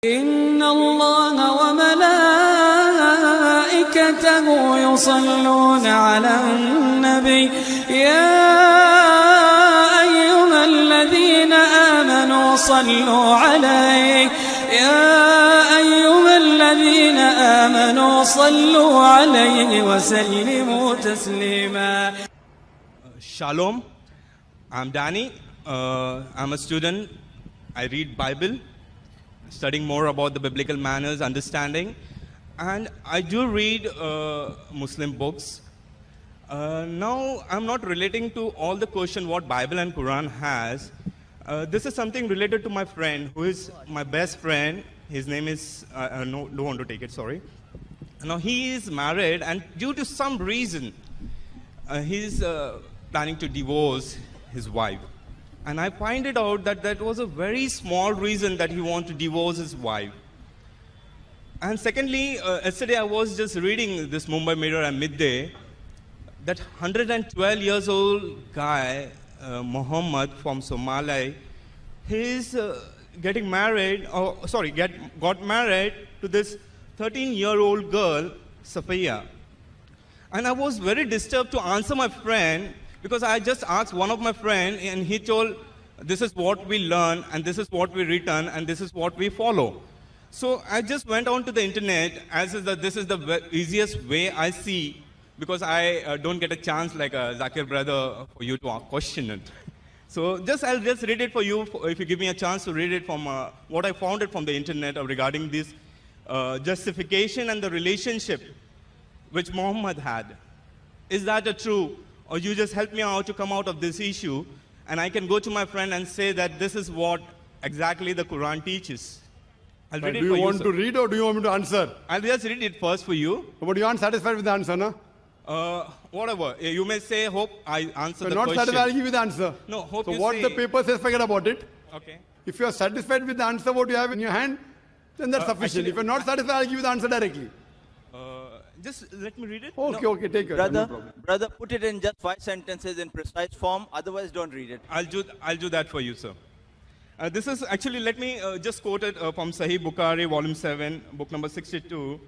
إن الله وملائكته يصلون على النبي يا أيها الذين آمنوا صلوا عليه وسلموا تسليما. Shalom, I'm Danny. I'm a student. I read Bible, studying more about the biblical manners, understanding, and I do read Muslim books. Now, I'm not relating to all the question what Bible and Quran has. This is something related to my friend, who is my best friend. His name is, no, don't want to take it, sorry. Now, he is married, and due to some reason, he's planning to divorce his wife. And I find it out that that was a very small reason that he wanted to divorce his wife. And secondly, yesterday I was just reading this Mumbai Mirror at midday, that 112 years old guy, Muhammad from Somalia, he's getting married, got married to this 13-year-old girl, Safiya. And I was very disturbed to answer my friend, because I just asked one of my friends, and he told, this is what we learn, and this is what we return, and this is what we follow. So I just went on to the internet, as is that this is the easiest way I see, because I don't get a chance like a Zakir brother for you to question it. So I'll just read it for you, if you give me a chance to read it from what I found it from the internet regarding this justification and the relationship which Muhammad had. Is that a true? Or you just help me out to come out of this issue, and I can go to my friend and say that this is what exactly the Quran teaches. I'll read it for you. Do you want to read, or do you want me to answer? I'll just read it first for you. But you aren't satisfied with the answer, no? Whatever. You may say, hope I answer the question. Not satisfied, I'll give you the answer. No, hope so you what say... the paper says, forget about it. Okay. If you are satisfied with the answer, what you have in your hand, then that's sufficient. Actually, if you're not satisfied, I'll give you the answer directly. Just let me read it. Okay, no. Okay, take it. Brother, put it in just 5 sentences in precise form. Otherwise, don't read it. I'll do that for you, sir. This is actually, let me just quote it from Sahih Bukhari, volume 7, book number 62,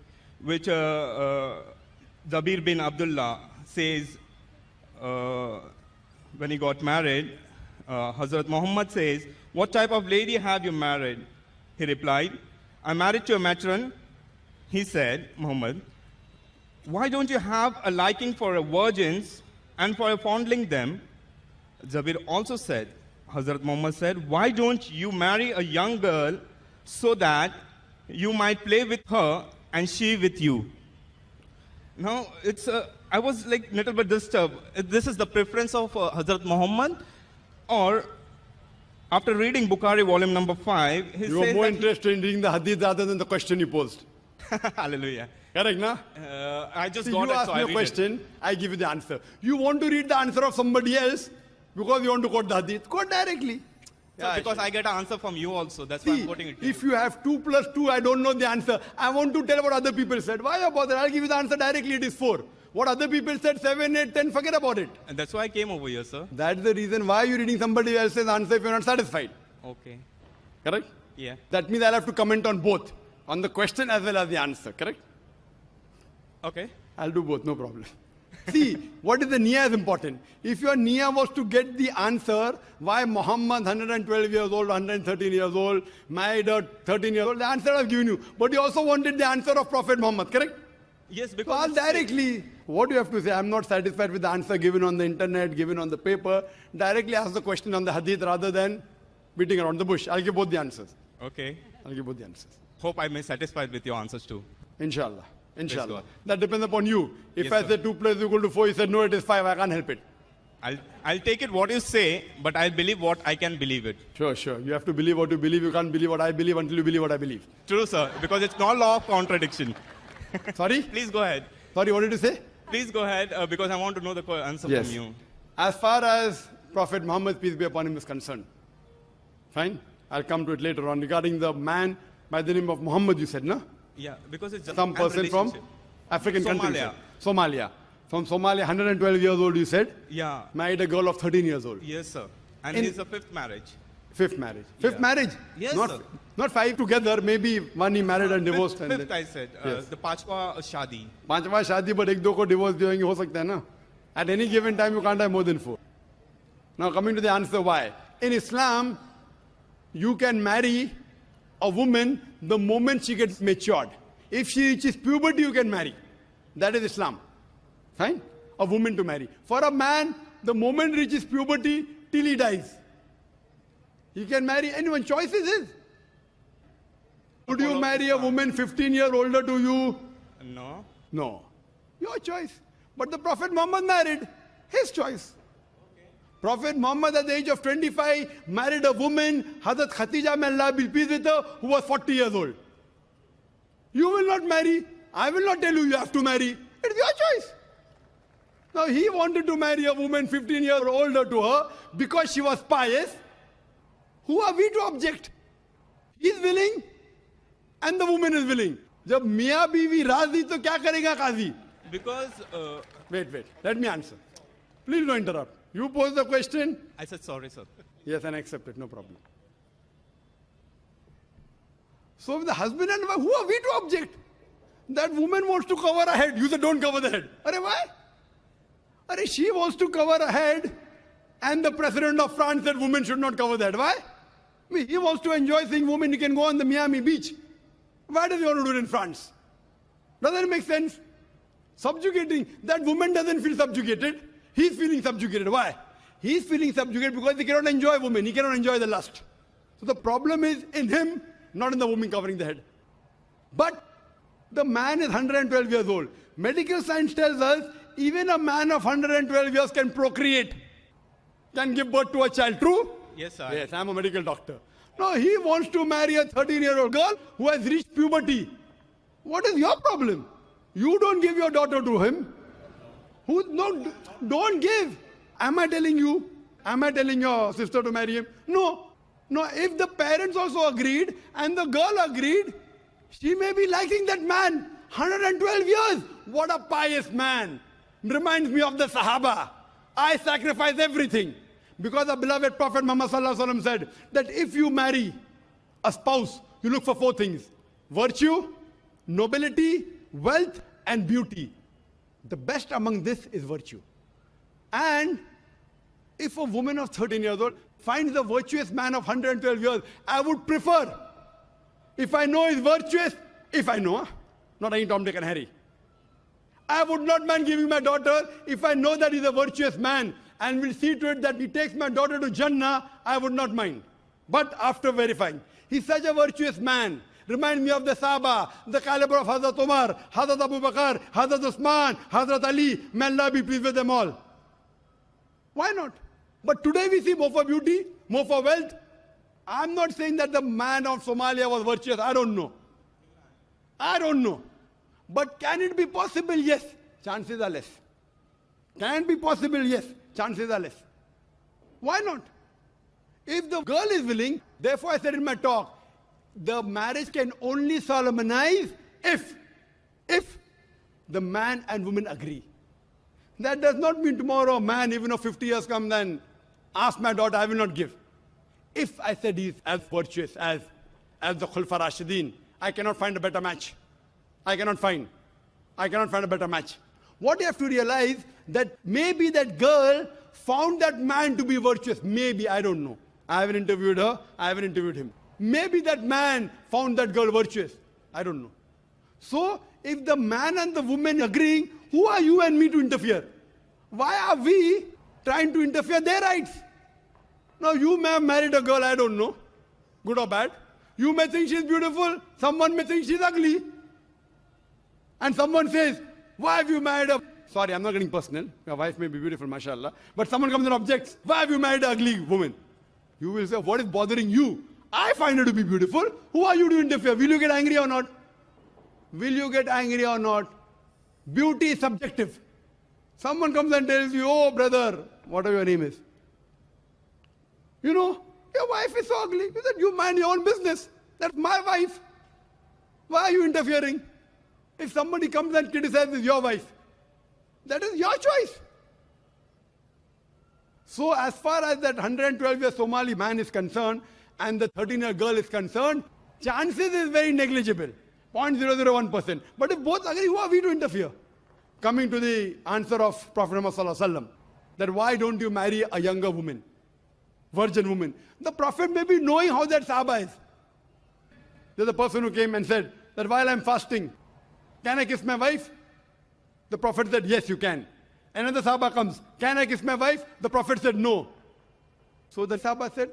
which Jabir bin Abdullah says when he got married. Hazrat Muhammad says, "What type of lady have you married?" He replied, "I'm married to a matron." He said, Muhammad, "Why don't you have a liking for virgins and for fondling them?" Jabir also said, Hazrat Muhammad said, "Why don't you marry a young girl so that you might play with her and she with you?" Now, I was like a little bit disturbed. This is the preference of Hazrat Muhammad, or after reading Bukhari volume number 5, you are more interested in reading the hadith rather than the question you posed. Hallelujah. Correct, na? I just See, got you it, ask so me a question, I give you the answer. You want to read the answer of somebody else because you want to quote the hadith. Quote directly. Yeah, because I get an answer from you also. That's why I'm quoting it. If you have 2 plus 2, I don't know the answer. I want to tell what other people said. Why bother? I'll give you the answer directly. It is 4. What other people said, 7, 8, 10, forget about it. And that's why I came over here, sir. That's the reason why you're reading somebody else's answer if you're not satisfied. Okay. Correct? Yeah. That means I'll have to comment on both. On the question as well as the answer. Correct? Okay. I'll do both, no problem. See, what is the niyyah is important. If your niyyah was to get the answer, why Muhammad, 112 years old, 113 years old, married a 13 years old, the answer I've given you. But you also wanted the answer of Prophet Muhammad, correct? Yes, because... So directly, what do you have to say? I'm not satisfied with the answer given on the internet, given on the paper. Directly ask the question on the hadith rather than beating around the bush. I'll give both the answers. Okay. I'll give both the answers. Hope I may satisfied with your answers too. Inshallah. Inshallah. That depends upon you. If yes, I say 2 plus equal to 4, you said no, it is 5, I can't help it. I'll take it what you say, but I'll believe what I can believe it. Sure. You have to believe what you believe. You can't believe what I believe until you believe what I believe. True, sir, because it's not law of contradiction. Sorry? Please go ahead. Sorry, what did you say? Please go ahead, because I want to know the answer from you. As far as Prophet Muhammad, peace be upon him, is concerned. Fine? I'll come to it later on. Regarding the man by the name of Muhammad, you said, no? Yeah, because it's some person from African country. Somalia. From Somalia, 112 years old, you said? Yeah. Married a girl of 13 years old. Yes, sir. And he's a 5th marriage. Fifth marriage. Fifth Yeah. marriage. Yes, not, sir. not five together. Maybe one he married and divorced. And Fifth, then, I said. Yes. The Pachwa Shadi. पांचवा शादी पर एक दो को divorce देंगे हो सकता है ना. At any given time you can't have more than 4. Now coming to the answer why. In Islam, you can marry a woman the moment she gets matured. If she reaches puberty, you can marry. That is Islam. Fine? A woman to marry. For a man, the moment reaches puberty till he dies. He can marry anyone. Choice is his. Would you marry a woman 15 years older to you? No. No. Your choice. But the Prophet Muhammad married. His choice. Prophet Muhammad at the age of 25 married a woman, Hazrat Khatija, may Allah be pleased with her, who was 40 years old. You will not marry. I will not tell you you have to marry. It's your choice. Now he wanted to marry a woman 15 years older to her because she was pious. Who are we to object? He is willing and the woman is willing. जब मियाँ बीवी राजी तो क्या करेगा काजी? Because Wait. Let me answer. Please don't interrupt. You pose the question. I said sorry, sir. Yes, and accept it. No problem. So the husband and wife, who are we to object? That woman wants to cover her head. You say don't cover the head. Arey why? Arey she wants to cover her head and the president of France said women should not cover the head. Why? I mean, he wants to enjoy seeing women. He can go on the Miami beach. Why does he want to do it in France? Doesn't it make sense? Subjugating. That woman doesn't feel subjugated. He's feeling subjugated. Why? He's feeling subjugated because he cannot enjoy women. He cannot enjoy the lust. So the problem is in him, not in the woman covering the head. But the man is 112 years old. Medical science tells us even a man of 112 years can procreate, can give birth to a child. True? Yes, sir. Yes, I'm a medical doctor. Now he wants to marry a 13-year-old girl who has reached puberty. What is your problem? You don't give your daughter to him. No, don't give. Am I telling you? Am I telling your sister to marry him? No. No, if the parents also agreed and the girl agreed, she may be liking that man. 112 years. What a pious man. Reminds me of the Sahaba. I sacrifice everything. Because the beloved Prophet Muhammad Sallallahu Alaihi Wasallam said that if you marry a spouse, you look for 4 things. Virtue, nobility, wealth, and beauty. The best among this is virtue. And if a woman of 13 years old finds a virtuous man of 112 years, I would prefer, if I know he's virtuous, if I know, not any Tom, Dick and Harry. I would not mind giving my daughter if I know that he's a virtuous man and will see to it that he takes my daughter to Jannah, I would not mind. But after verifying, he's such a virtuous man. Remind me of the Sahaba, the caliber of Hazrat Umar, Hazrat Abu Bakr, Hazrat Usman, Hazrat Ali. May Allah be pleased with them all. Why not? But today we see more for beauty, more for wealth. I'm not saying that the man of Somalia was virtuous. I don't know. But can it be possible? Yes. Chances are less. Can it be possible? Yes. Chances are less. Why not? If the girl is willing, therefore I said in my talk, the marriage can only solemnize if the man and woman agree. That does not mean tomorrow a man, even if 50 years comes and asks my daughter, I will not give. If I said he's as virtuous as the Khulfa Rashidin, I cannot find a better match. I cannot find a better match. What you have to realize that maybe that girl found that man to be virtuous. Maybe, I don't know. I haven't interviewed her, I haven't interviewed him. Maybe that man found that girl virtuous. I don't know. So, if the man and the woman agreeing, who are you and me to interfere? Why are we trying to interfere their rights? Now, you may have married a girl, I don't know, good or bad. You may think she's beautiful, someone may think she's ugly. And someone says, why have you married a... Sorry, I'm not getting personal. Your wife may be beautiful, mashallah. But someone comes and objects, why have you married an ugly woman? You will say, what is bothering you? I find her to be beautiful. Who are you to interfere? Will you get angry or not? Will you get angry or not? Beauty is subjective. Someone comes and tells you, oh brother, whatever your name is. You know, your wife is so ugly. You said, you mind your own business. That's my wife. Why are you interfering? If somebody comes and criticizes your wife, that is your choice. So as far as that 112-year Somali man is concerned, and the 13-year girl is concerned, chances is very negligible, 0.001%. But if both agree, who are we to interfere? Coming to the answer of Prophet Muhammad sallallahu alaihi wasallam, that why don't you marry a younger woman, virgin woman? The Prophet may be knowing how that Sahaba is. There's a person who came and said that while I'm fasting, can I kiss my wife? The Prophet said, yes, you can. Another Sahaba comes, can I kiss my wife? The Prophet said, no. So the Sahaba said,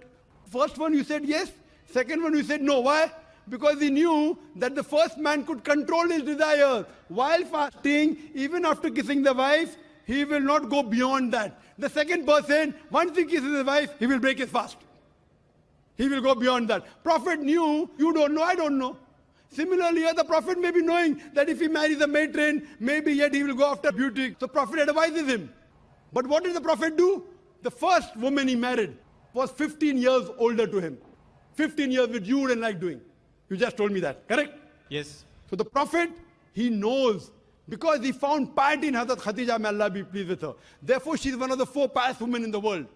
first one you said yes, second one you said no. Why? Because he knew that the first man could control his desires. While fasting, even after kissing the wife, he will not go beyond that. The second person, once he kisses his wife, he will break his fast. He will go beyond that. Prophet knew, you don't know, I don't know. Similarly, the Prophet may be knowing that if he marries a matron, maybe yet he will go after beauty. So Prophet advises him. But what did the Prophet do? The first woman he married was 15 years older to him. 15 years, which you wouldn't like doing. You just told me that, correct? Yes. So the Prophet, he knows, because he found piety in Hazrat Khadija, may Allah be pleased with her. Therefore, she is one of the 4 pious women in the world.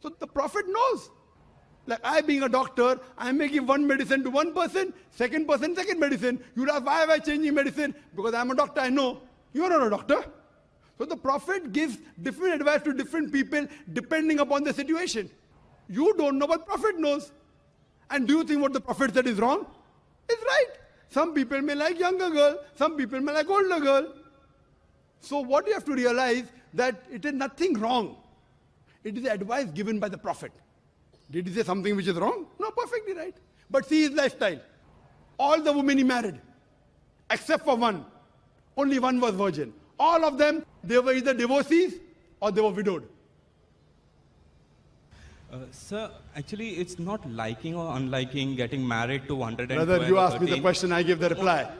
So the Prophet knows. Like I being a doctor, I may give one medicine to one person, second person, second medicine. You'd ask, why am I changing medicine? Because I'm a doctor, I know. You're not a doctor. So the Prophet gives different advice to different people depending upon the situation. You don't know what Prophet knows. And do you think what the Prophet said is wrong? It's right. Some people may like younger girl, some people may like older girl. So what you have to realize that it is nothing wrong. It is advice given by the Prophet. Did he say something which is wrong? No, perfectly right. But see his lifestyle. All the women he married, except for one. Only one was virgin. All of them, they were either divorcees or they were widowed. Sir, actually, it's not liking or unliking getting married to 112 Brother, you or asked me the 13. question, I give the reply.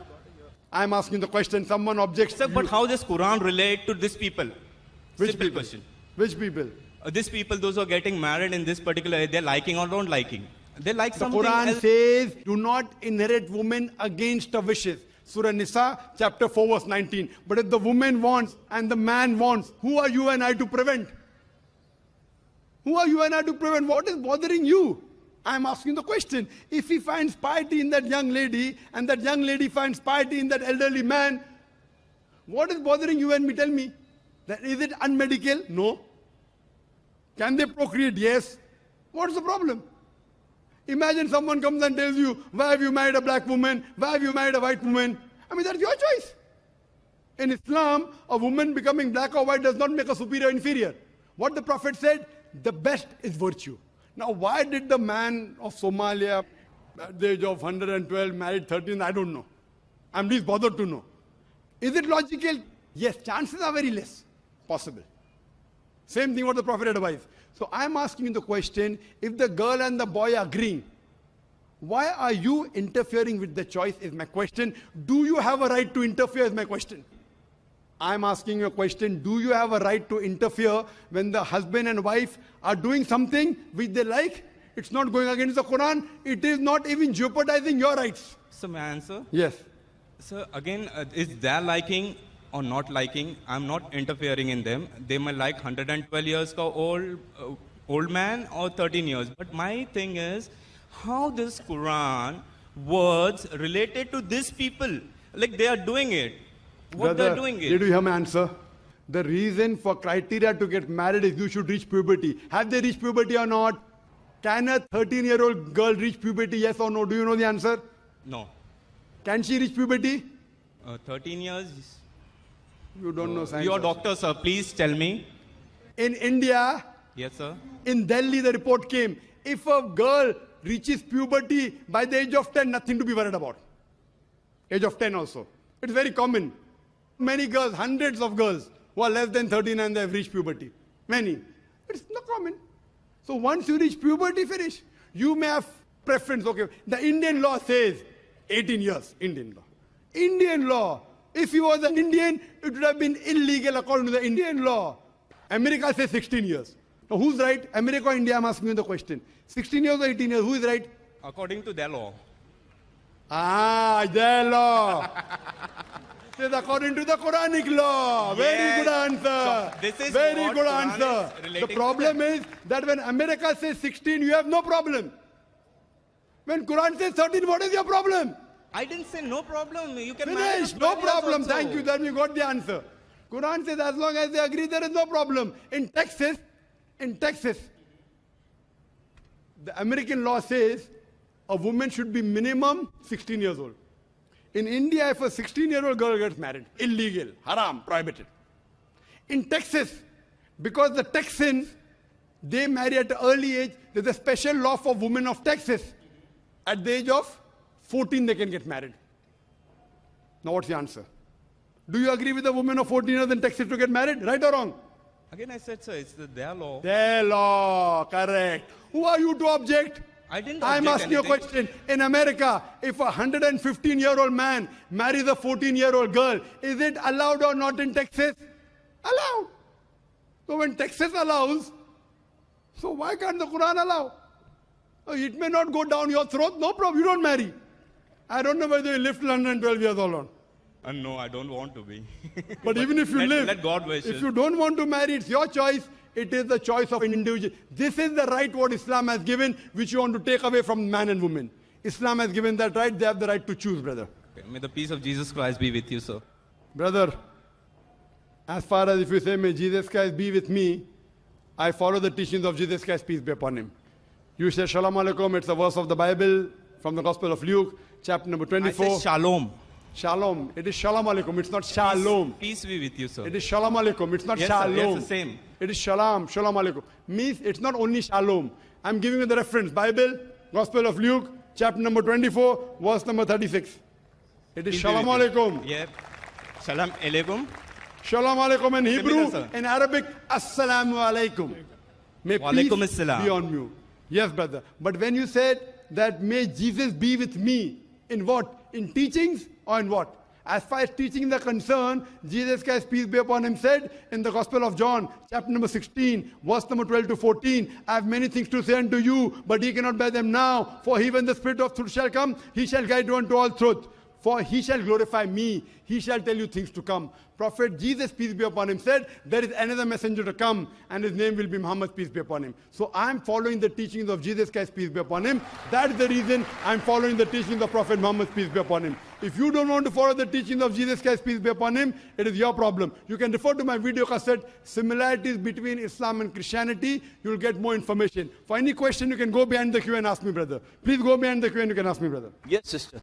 I'm asking the question, someone objects. Sir, but how does Quran relate to these people? Which Simple people? question. Which people? These people, those who are getting married in this particular area, they're liking or don't liking. They like The something Quran else. says, do not inherit women against her wishes. Surah Nisa, chapter 4, verse 19. But if the woman wants and the man wants, who are you and I to prevent? Who are you and I to prevent? What is bothering you? I'm asking the question. If he finds piety in that young lady and that young lady finds piety in that elderly man, what is bothering you and me? Tell me. That is it unmedical? No. Can they procreate? Yes. What's the problem? Imagine someone comes and tells you, why have you married a black woman? Why have you married a white woman? I mean, that's your choice. In Islam, a woman becoming black or white does not make her superior or inferior. What the Prophet said, the best is virtue. Now, why did the man of Somalia, at the age of 112, married 13? I don't know. I'm least bothered to know. Is it logical? Yes, chances are very less possible. Same thing what the Prophet advised. So I'm asking you the question, if the girl and the boy are agreeing, why are you interfering with the choice is my question. Do you have a right to interfere is my question. I'm asking you a question, do you have a right to interfere when the husband and wife are doing something which they like? It's not going against the Quran. It is not even jeopardizing your rights. So may I answer? Yes. So again, is their liking or not liking? I'm not interfering in them. They may like 112 years old man or 13 years. But my thing is, how this Quran words related to these people? Like they are doing it. What Brother, they're doing it. did you hear my answer? The reason for criteria to get married is you should reach puberty. Have they reached puberty or not? Can a 13-year-old girl reach puberty, yes or no? Do you know the answer? No. Can she reach puberty? 13 years. You don't know science. You're a doctor, sir. Please tell me. In India, Yes, sir. in Delhi, the report came. If a girl reaches puberty by the age of 10, nothing to be worried about. Age of 10 also. It's very common. Many girls, hundreds of girls who are less than 13 and they have reached puberty. Many. It's not common. So once you reach puberty, finish. You may have preference. Okay, the Indian law says 18 years. Indian law. Indian law. If he was an Indian, it would have been illegal according to the Indian law. America says 16 years. Now who's right? America or India? I'm asking you the question. 16 years or 18 years? Who is right? According to their law. Their law. It is according to the Quranic law. Yes. Very good answer. So this is very what good Quran answer. is The relating to problem is that when America says 16, you have no problem. When Quran says 13, what is your problem? I didn't say no problem. You can Finish. marry No for 12 years problem. also. Thank you. Then we got the answer. Quran says as long as they agree, there is no problem. In Texas, the American law says a woman should be minimum 16 years old. In India, if a 16-year-old girl gets married, illegal, haram, prohibited. In Texas, because the Texans, they marry at an early age, there's a special law for women of Texas. At the age of 14, they can get married. Now what's the answer? Do you agree with a woman of 14 years in Texas to get married? Right or wrong? Again, I said, sir, it's their law. Their law, correct. Who are you to object? I didn't I'm object asking you a anything. question. In America, if a 115-year-old man marries a 14-year-old girl, is it allowed or not in Texas? Allowed. So when Texas allows, so why can't the Quran allow? Oh, it may not go down your throat, no problem, you don't marry. I don't know whether you live till 112 years old or not. No, I don't want to be. But even if you live, let God wish if it. you don't want to marry, it's your choice. It is the choice of an individual. This is the right what Islam has given, which you want to take away from man and woman. Islam has given that right. They have the right to choose, brother. Okay, may the peace of Jesus Christ be with you, sir. Brother, as far as if you say, may Jesus Christ be with me, I follow the teachings of Jesus Christ, peace be upon him. You say, Shalom Alaikum, it's a verse of the Bible from the Gospel of Luke, chapter number 24. I said shalom. Shalom. It is Shalom Alaikum. It's not Shalom. Peace be with you, sir. It is Shalom Alaikum. It's not Yes, sir. Shalom. Yes, the same. It is Shalom. Shalom Alaikum. Means it's not only Shalom. I'm giving you the reference. Bible, Gospel of Luke, chapter number 24, verse number 36. It is Peace be Shalom with you. Alaikum. Yeah. Shalom alaikum. Shalom Alaikum in Hebrew. sir. In Arabic, Assalamu Alaikum. May Wa peace alaikum assalam. be on you. Yes, brother. But when you said that may Jesus be with me, in what? In teachings or in what? As far as teaching is concerned, Jesus Christ, peace be upon him, said in the Gospel of John, chapter number 16, verse number 12 to 14, I have many things to say unto you, but ye cannot bear them now. For he, when the Spirit of truth shall come, he shall guide you unto all truth. For he shall glorify me. He shall tell you things to come. Prophet Jesus, peace be upon him, said, there is another messenger to come, and his name will be Muhammad, peace be upon him. So I am following the teachings of Jesus Christ, peace be upon him. That is the reason I am following the teachings of Prophet Muhammad, peace be upon him. If you don't want to follow the teachings of Jesus Christ, peace be upon him, it is your problem. You can refer to my video cassette, Similarities Between Islam and Christianity. You will get more information. For any question, you can go behind the queue and ask me, brother. Please go behind the queue and you can ask me, brother. Yes, sister.